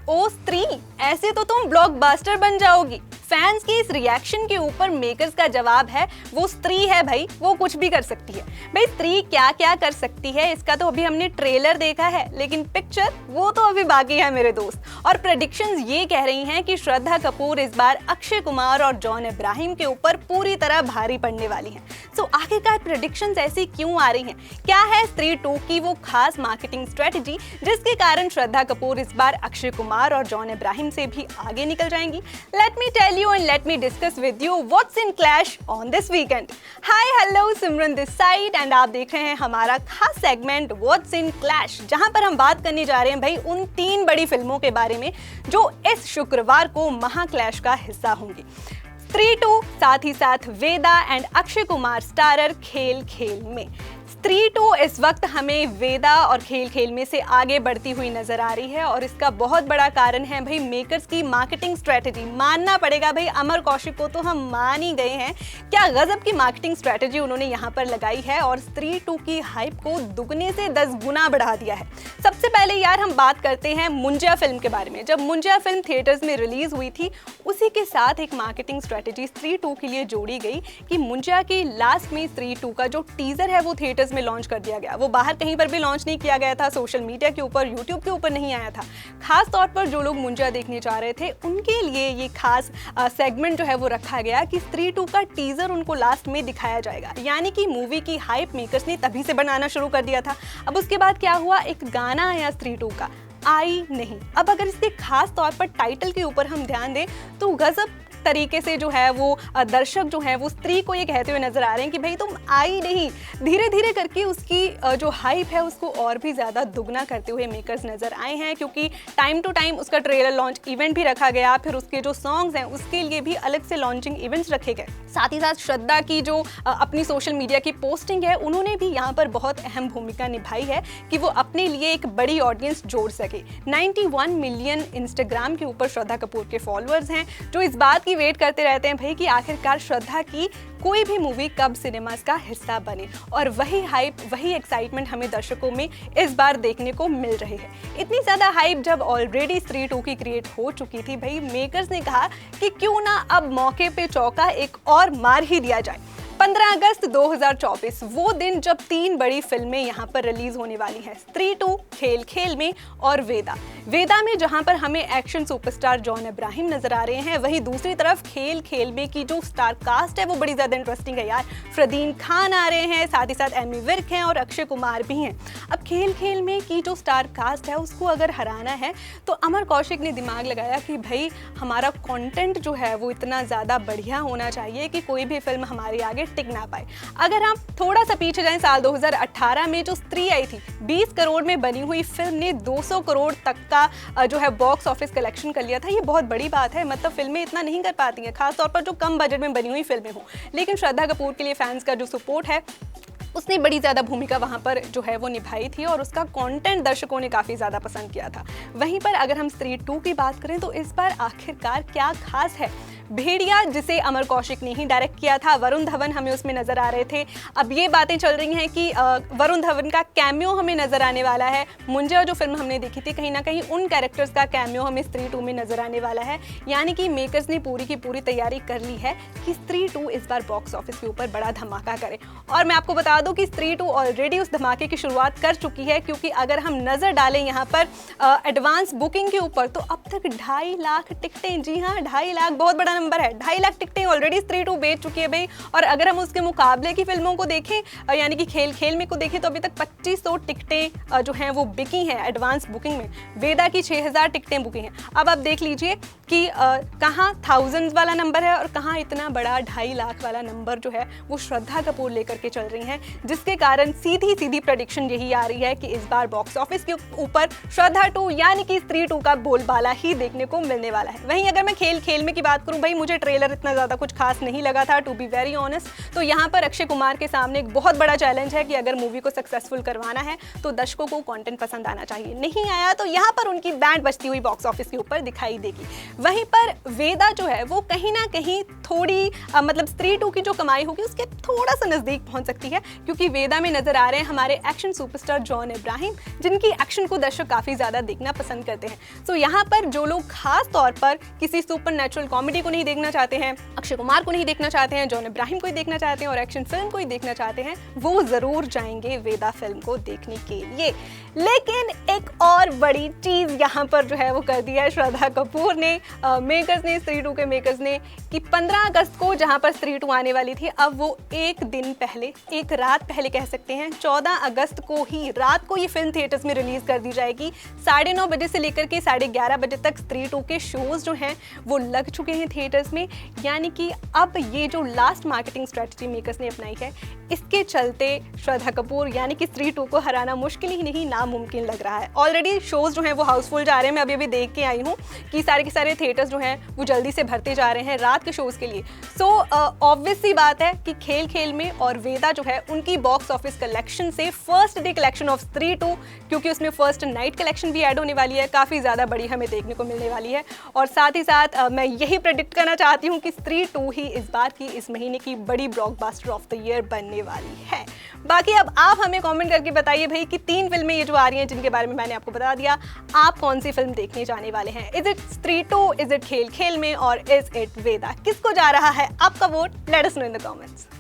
ओ स्त्री, ऐसे तो तुम ब्लॉकबस्टर बन जाओगी। फैंस के इस रिएक्शन के ऊपर मेकर्स का जवाब है वो स्त्री है भाई, वो कुछ भी कर सकती है। भाई स्त्री क्या क्या कर सकती है इसका तो अभी हमने ट्रेलर देखा है, लेकिन पिक्चर वो तो अभी बाकी है मेरे दोस्त। और प्रेडिक्शंस ये कह रही हैं कि श्रद्धा कपूर इस बार अक्षय कुमार और जॉन इब्राहिम के ऊपर पूरी तरह भारी पड़ने वाली हैं। सो आखिरकार प्रेडिक्शंस ऐसी क्यों आ रही हैं? क्या है स्त्री 2 की वो खास मार्केटिंग स्ट्रेटजी जिसके कारण श्रद्धा कपूर इस बार अक्षय कुमार और जॉन इब्राहिम से भी आगे निकल जाएंगी? Let me tell you and let me discuss with you what's in clash on this weekend. Hi, hello, Simran this side and आप देख रहे हैं हमारा खास सेगमेंट What's in Clash, जहां पर हम बात करने जा रहे हैं भाई उन 3 बड़ी फिल्मों के बारे में जो इस शुक्रवार को महा क्लैश का हिस्सा होंगी। स्त्री 2, साथ ही साथ वेदा एंड अक्षय कुमार स्टारर खेल खेल में। स्त्री 2 इस वक्त हमें वेदा और खेल खेल में से आगे बढ़ती हुई नजर आ रही है और इसका बहुत बड़ा कारण है भाई मेकर्स की मार्केटिंग स्ट्रेटजी। मानना पड़ेगा भाई, अमर कौशिक को तो हम मान ही गए हैं, क्या गजब की मार्केटिंग स्ट्रेटजी उन्होंने यहाँ पर लगाई है और स्त्री 2 की हाइप को दुगने से 10 गुना बढ़ा दिया है। सबसे पहले यार हम बात करते हैं मुंजिया फिल्म के बारे में। जब मुंजिया फिल्म थिएटर्स में रिलीज हुई थी उसी के साथ एक मार्केटिंग स्ट्रेटजी स्त्री 2 के लिए जोड़ी गई कि मुंजिया के लास्ट में स्त्री 2 का जो टीजर है वो थिएटर्स में लॉन्च कर दिया गया। वो बाहर कहीं पर भी लॉन्च नहीं किया गया था, सोशल मीडिया के ऊपर, यूट्यूब के ऊपर नहीं आया था। खास तौर पर जो लोग मुंजिया देखने जा रहे थे उनके लिए ये खास सेगमेंट जो है वो रखा गया कि स्त्री 2 का टीजर उनको लास्ट में दिखाया जाएगा। यानी कि मूवी की हाइप मेकर्स ने तभी से बनाना शुरू कर दिया था। अब उसके बाद क्या हुआ, एक गाना आया स्त्री 2 का, आई नहीं। अब अगर इसके खास तौर पर टाइटल के ऊपर हम ध्यान दें तो गजब तरीके से जो है वो दर्शक जो है वो स्त्री को ये कहते हुए नजर आ रहे हैं कि भाई तुम आई नहीं। धीरे धीरे करके उसकी जो हाइप है उसको और भी ज़्यादा दुगना करते हुए मेकर्स नजर आए हैं, क्योंकि टाइम टू टाइम उसका ट्रेलर लॉन्च इवेंट भी रखा गया, फिर उसके जो सॉन्ग्स हैं उसके लिए भी अलग से लॉन्चिंग इवेंट्स रखे गए। साथ ही साथ श्रद्धा की जो अपनी सोशल मीडिया की पोस्टिंग है उन्होंने भी यहाँ पर बहुत अहम भूमिका निभाई है कि वो अपने लिए एक बड़ी ऑडियंस जोड़ सके। 91 मिलियन इंस्टाग्राम के ऊपर श्रद्धा कपूर के फॉलोअर्स हैं जो इस बात की वेट करते रहते हैं भाई कि आखिरकार श्रद्धा की कोई भी मूवी कब सिनेमास का हिस्सा बने। और वही हाइप, वही एक्साइटमेंट हमें दर्शकों में इस बार देखने को मिल रही है। इतनी ज़्यादा हाइप जब ऑलरेडी स्त्री 2 की क्रिएट हो चुकी थी, भाई मेकर्स ने कहा कि क्यों ना अब मौके पे चौका एक और मार ही दिया जाए। 15 अगस्त 2024 वो दिन जब 3 बड़ी फिल्में यहाँ पर रिलीज होने वाली हैं, स्त्री 2, खेल खेल में और वेदा। वेदा में जहाँ पर हमें एक्शन सुपरस्टार जॉन इब्राहिम नजर आ रहे हैं, वहीं दूसरी तरफ खेल खेल में की जो स्टार कास्ट है वो बड़ी ज़्यादा इंटरेस्टिंग है यार। फरदीन खान आ रहे हैं, साथ ही साथ एमी विर्क हैं और अक्षय कुमार भी हैं। अब खेल खेल में की जो स्टार कास्ट है उसको अगर हराना है तो अमर कौशिक ने दिमाग लगाया कि भाई हमारा कंटेंट जो है वो इतना ज़्यादा बढ़िया होना चाहिए कि कोई भी फिल्म हमारे आगे टिक ना पाए। अगर हम थोड़ा सा पीछे जाएं, साल 2018 में जो स्त्री आई थी, 20 करोड़ में बनी हुई फिल्म ने 200 करोड़ तक का जो है बॉक्स ऑफिस कलेक्शन कर लिया था। ये बहुत बड़ी बात है, मतलब फिल्में इतना नहीं कर पाती हैं, खासतौर पर जो कम बजट में बनी हुई फिल्में हों। लेकिन श्रद्धा कपूर के लिए फैंस का जो सपोर्ट है उसने बड़ी ज़्यादा भूमिका वहाँ पर जो है वो निभाई थी और उसका कंटेंट दर्शकों ने काफ़ी ज़्यादा पसंद किया था। वहीं पर अगर हम स्त्री 2 की बात करें तो इस बार आखिरकार क्या खास है। भेड़िया, जिसे अमर कौशिक ने ही डायरेक्ट किया था, वरुण धवन हमें उसमें नजर आ रहे थे। अब ये बातें चल रही हैं कि वरुण धवन का कैमियो हमें नजर आने वाला है। मुंजिया जो फिल्म हमने देखी थी, कहीं ना कहीं उन कैरेक्टर्स का कैमियो हमें स्त्री 2 में नजर आने वाला है। यानी कि मेकर्स ने पूरी की पूरी तैयारी कर ली है कि स्त्री 2 इस बार बॉक्स ऑफिस के ऊपर बड़ा धमाका करे। और मैं आपको बता दूं कि स्त्री 2 ऑलरेडी उस धमाके की शुरुआत कर चुकी है, क्योंकि अगर हम नजर डालें यहाँ पर एडवांस बुकिंग के ऊपर तो अब तक 2.5 लाख टिकटें, जी हाँ 2.5 लाख बहुत बड़ा नंबर है, 2.5 लाख टिकटें ऑलरेडी स्त्री 2 बेच चुकी है भाई। और अगर हम उसके मुकाबले की फिल्मों को देखें, यानी कि खेल खेल में को देखें, तो अभी तक 2500 टिकटें जो हैं वो बिकी हैं एडवांस बुकिंग में। वेदा की 6000 टिकटें बुकी हैं। अब आप देख लीजिए कि कहाँ थाउजेंड्स वाला नंबर है और कहाँ इतना बड़ा 2.5 लाख वाला नंबर जो है वो श्रद्धा कपूर लेकर के चल रही हैं, जिसके कारण सीधी सीधी प्रेडिक्शन यही आ रही है कि इस बार बॉक्स ऑफिस के ऊपर श्रद्धा 2 यानी कि स्त्री 2 का बोलबाला ही देखने को मिलने वाला है। वहीं अगर मैं खेल खेल में की बात करूं भाई, भाई मुझे ट्रेलर इतना ज़्यादा कुछ खास नहीं लगा था, टू बी वेरी ऑनेस्ट। तो यहाँ पर अक्षय कुमार के सामने एक बहुत बड़ा चैलेंज है कि अगर मूवी को सक्सेसफुल करवाना है तो दर्शकों को कंटेंट पसंद आना चाहिए। नहीं आया तो यहाँ पर उनकी बैंड बजती हुई बॉक्स ऑफिस के ऊपर दिखाई देगी। वहीं पर वेदा जो है वो कहीं ना कहीं थोड़ी मतलब स्त्री 2 की जो कमाई होगी उसके थोड़ा सा नजदीक पहुंच सकती है, क्योंकि वेदा में नजर आ रहे हैं हमारे एक्शन सुपरस्टार जॉन इब्राहिम, जिनकी एक्शन को दर्शक काफी ज्यादा देखना पसंद करते हैं। तो यहाँ पर जो लोग खास तौर पर किसी सुपरनैचुरल कॉमेडी को नहीं देखना चाहते हैं, अक्षय कुमार को नहीं देखना चाहते हैं, जॉन इब्राहिम को ही देखना चाहते हैं और एक्शन फिल्म को ही देखना चाहते हैं, वो जरूर जाएंगे वेदा फिल्म को देखने के लिए। लेकिन एक और बड़ी चीज यहाँ पर जो है वो कर दिया है श्रद्धा कपूर ने, मेकर्स ने, स्त्री 2 के मेकर्स ने, कि 15 अगस्त को जहाँ पर स्त्री 2 आने वाली थी, अब वो एक दिन पहले, एक रात पहले कह सकते हैं, 14 अगस्त को ही रात को ये फिल्म थिएटर्स में रिलीज कर दी जाएगी। 9:30 बजे से लेकर के 11:30 बजे तक स्त्री 2 के शोज जो हैं वो लग चुके हैं थिएटर्स में। यानी कि अब ये जो लास्ट मार्केटिंग स्ट्रेटजी मेकर्स ने अपनाई है, इसके चलते श्रद्धा कपूर यानी कि स्त्री 2 को हराना मुश्किल ही नहीं नामुमकिन लग रहा है। ऑलरेडी शोज जो हैं वो हाउसफुल जा रहे हैं। मैं अभी देख के आई हूँ कि सारे के सारे थिएटर्स जो हैं वो जल्दी से भरते जा रहे हैं रात के शोज के लिए। सो ऑब्वियस सी बात है कि खेल खेल में और वेदा जो है उनकी बॉक्स ऑफिस कलेक्शन से फर्स्ट डे कलेक्शन ऑफ स्त्री 2, क्योंकि उसमें फर्स्ट नाइट कलेक्शन भी ऐड होने वाली है, काफ़ी ज़्यादा बड़ी हमें देखने को मिलने वाली है। और साथ ही साथ मैं यही प्रेडिक्ट करना चाहती हूँ कि स्त्री 2 ही इस बार की, इस महीने की बड़ी ब्लॉकबस्टर ऑफ द ईयर बनने वाली है। बाकी अब आप हमें कमेंट करके बताइए भाई कि 3 फिल्में ये जो आ रही हैं जिनके बारे में मैंने आपको बता दिया, आप कौन सी फिल्म देखने जाने वाले हैं? इज इट स्त्री 2, इज इट खेल खेल में और इज इट वेदा? किसको जा रहा है आपका vote? Let us know in the comments.